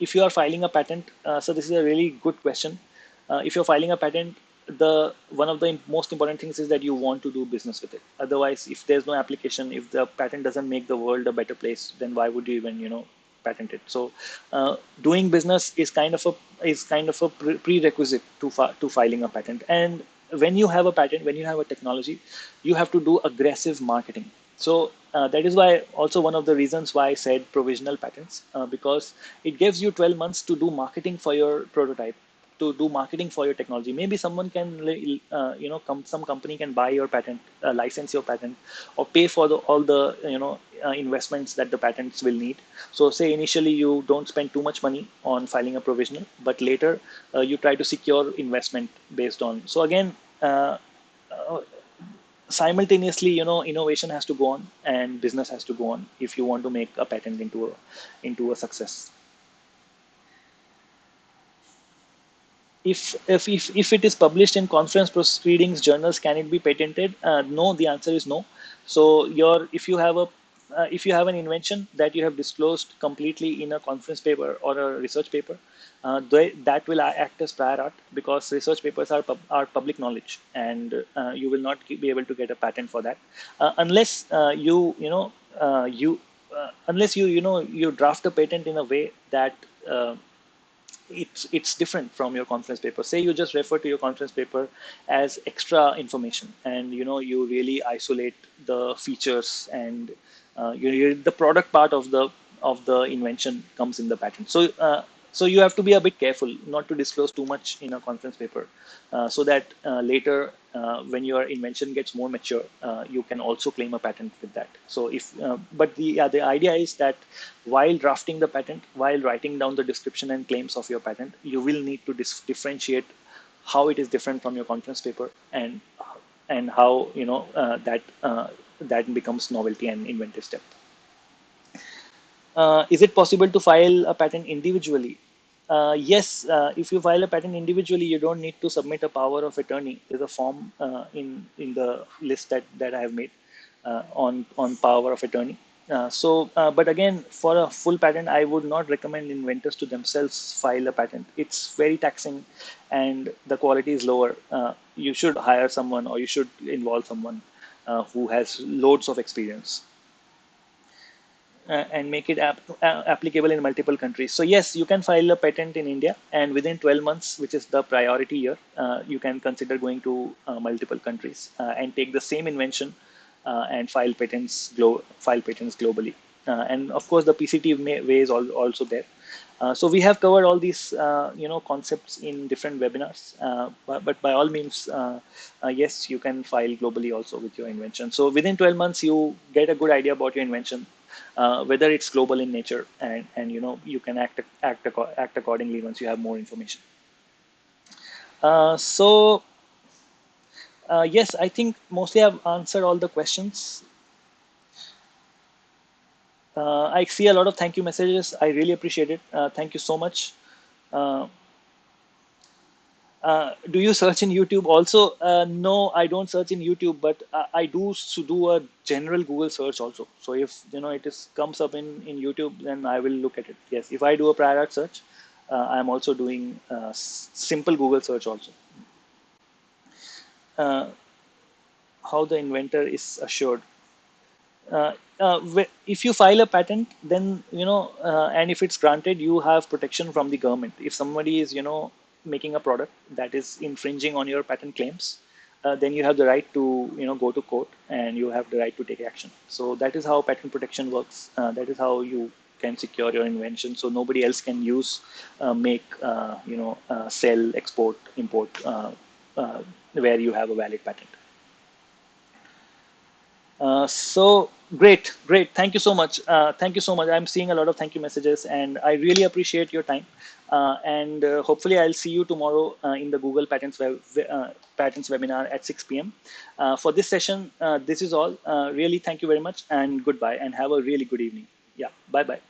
if you are filing a patent, so this is a really good question. If you're filing a patent, the one of the most important things is that you want to do business with it. Otherwise, if there's no application, if the patent doesn't make the world a better place, then why would you even patent it? So doing business is kind of a prerequisite to filing a patent. And when you have a patent, when you have a technology, you have to do aggressive marketing. So that is why also one of the reasons why I said provisional patents, because it gives you 12 months to do marketing for your prototype, to do marketing for your technology. Maybe someone can, some company can buy your patent, license your patent, or pay for all the investments that the patents will need. So say initially you don't spend too much money on filing a provisional, but later you try to secure investment based on. So again, uh, simultaneously, innovation has to go on and business has to go on if you want to make a patent into a success. If it is published in conference proceedings journals, can it be patented? No, the answer is no. So if you have an invention that you have disclosed completely in a conference paper or a research paper, that will act as prior art, because research papers are public knowledge, and you will not be able to get a patent for that, unless unless you draft a patent in a way that it's different from your conference paper. Say you just refer to your conference paper as extra information, and you really isolate the features, and the product part of the invention comes in the patent. So you have to be a bit careful not to disclose too much in a conference paper, so that later, when your invention gets more mature, you can also claim a patent with that. So but the idea is that while drafting the patent, while writing down the description and claims of your patent, you will need to differentiate how it is different from your conference paper, and how that becomes novelty and inventive step. Is it possible to file a patent individually? Yes, if you file a patent individually, you don't need to submit a power of attorney. There's a form in the list that I have made on power of attorney. But again, for a full patent, I would not recommend inventors to themselves file a patent. It's very taxing, and the quality is lower. You should hire someone, or you should involve someone who has loads of experience, and make it applicable in multiple countries. So yes, you can file a patent in India, and within 12 months, which is the priority year, you can consider going to multiple countries and take the same invention and file patents globally. And of course, the PCT way is also there. So we have covered all these concepts in different webinars, but by all means, yes, you can file globally also with your invention. So within 12 months, you get a good idea about your invention, whether it's global in nature, and you can act accordingly once you have more information. So yes, I think mostly I've answered all the questions. I see a lot of thank you messages. I really appreciate it. Thank you so much. Uh, do you search in YouTube also? No, I don't search in YouTube, but I do a general Google search also. So if comes up in YouTube, then I will look at it. Yes, if I do a prior art search, I'm also doing simple Google search also. How the inventor is assured. If you file a patent, then and if it's granted, you have protection from the government. If somebody is making a product that is infringing on your patent claims, then you have the right to go to court, and you have the right to take action. So that is how patent protection works. That is how you can secure your invention, so nobody else can use, make, sell, export, import, where you have a valid patent. So great, great. Thank you so much. Thank you so much. I'm seeing a lot of thank you messages, and I really appreciate your time. And hopefully, I'll see you tomorrow in the Google Patents webinar at 6 p.m. For this session, this is all. Really, thank you very much, and goodbye, and have a really good evening. Yeah, bye bye.